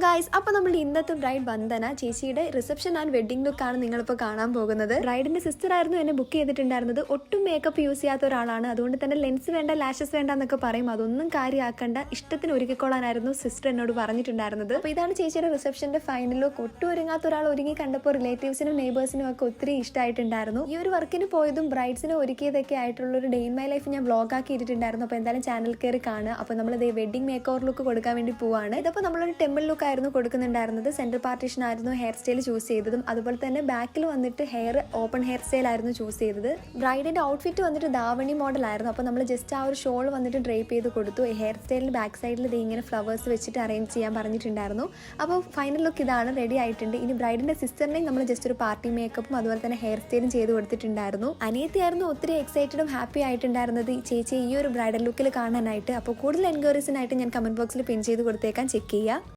Guys, അപ്പോൾ നമ്മുടെ ഇന്നത്തെ ബ്രൈഡ് വന്ദന ചേച്ചിയുടെ റിസപ്ഷൻ ആൻഡ് വെഡിങ് ലുക്കാണ് നിങ്ങളിപ്പോൾ കാണാൻ പോകുന്നത്. ബ്രൈഡിന്റെ സിസ്റ്റർ ആയിരുന്നു എന്നെ ബുക്ക് ചെയ്തിട്ടുണ്ടായിരുന്നത്. ഒട്ടും മേക്കപ്പ് യൂസ് ചെയ്യാത്ത ഒരാളാണ്. അതുകൊണ്ട് തന്നെ ലെൻസ് വേണ്ട, ലാഷസ് വേണ്ട എന്നൊക്കെ പറയും. അതൊന്നും കാര്യമാക്കണ്ട, ഇഷ്ടത്തിന് ഒരുക്കിക്കോളാനായിരുന്നു സിസ്റ്റർ എന്നോട് പറഞ്ഞിട്ടുണ്ടായിരുന്നത്. അപ്പോൾ ഇതാണ് ചേച്ചിയുടെ റിസപ്ഷന്റെ ഫൈനൽ ലുക്ക്. ഒട്ടും ഒരുങ്ങാത്ത ഒരാൾ ഒരുങ്ങി കണ്ടപ്പോൾ റിലേറ്റീവ്സിനും നെയ്ബേഴ്സിനും ഒക്കെ ഒത്തിരി ഇഷ്ടമായിട്ടുണ്ടായിരുന്നു. ഈ ഒരു വർക്കിന് പോയതും ബ്രൈഡ്സിനെ ഒരുക്കിയതൊക്കെ ആയിട്ടുള്ള ഒരു ഡേ ഇൻ മൈ ലൈഫ് ഞാൻ വ്ളോഗാക്കി ഇട്ടിട്ടുണ്ടായിരുന്നു. അപ്പോൾ എന്തായാലും ചാനൽ കയറി കാണുക. അപ്പോൾ നമ്മൾ വെഡിങ് മേക്ക് ഓവർ ലുക്ക് കൊടുക്കാൻ വേണ്ടി പോവാണ്. ഇതിപ്പോൾ നമ്മളൊരു ടെമ്പിൾ ലുക്ക് ആയിരുന്നു കൊടുക്കുന്നുണ്ടായിരുന്നത്. സെൻട്രൽ പാർട്ടീഷൻ ആയിരുന്നു ഹെയർ സ്റ്റൈൽ ചൂസ് ചെയ്തതും. അതുപോലെ തന്നെ ബാക്കിൽ വന്നിട്ട് ഹെയർ ഓപ്പൺ ഹെയർ സ്റ്റൈൽ ആയിരുന്നു ചൂസ് ചെയ്തത്. ബ്രൈഡിന്റെ ഔട്ട്ഫിറ്റ് വന്നിട്ട് ദാവണി മോഡൽ ആയിരുന്നു. അപ്പോൾ നമ്മൾ ജസ്റ്റ് ആ ഒരു ഷോൾ വന്നിട്ട് ഡ്രേപ്പ് ചെയ്ത് കൊടുത്തു. ഹെയർ സ്റ്റൈലിന് ബാക്ക് സൈഡിൽ ഇങ്ങനെ ഫ്ലവേഴ്സ് വെച്ചിട്ട് അറേഞ്ച് ചെയ്യാൻ പറഞ്ഞിട്ടുണ്ടായിരുന്നു. അപ്പോൾ ഫൈനൽ ലുക്ക് ഇതാണ്, റെഡി ആയിട്ടുണ്ട്. ഇനി ബ്രൈഡിന്റെ സിസ്റ്ററിനെയും നമ്മൾ ജസ്റ്റ് ഒരു പാർട്ടി മേക്കപ്പും അതുപോലെ തന്നെ ഹെയർ സ്റ്റൈലും ചെയ്ത് കൊടുത്തിട്ടുണ്ടായിരുന്നു. അനിയത്തിയായിരുന്നു ഒത്തിരി എക്സൈറ്റഡും ഹാപ്പി ആയിട്ടുണ്ടായിരുന്നത് ചേച്ചി ഈ ഒരു ബ്രൈഡൽ ലുക്കിൽ കാണാനായിട്ട്. അപ്പോൾ കൂടുതൽ എൻക്വയറീസിനായിട്ട് ഞാൻ കമന്റ് ബോക്സിൽ പിൻ ചെയ്ത് കൊടുത്തേക്കാൻ, ചെക്ക് ചെയ്യുക.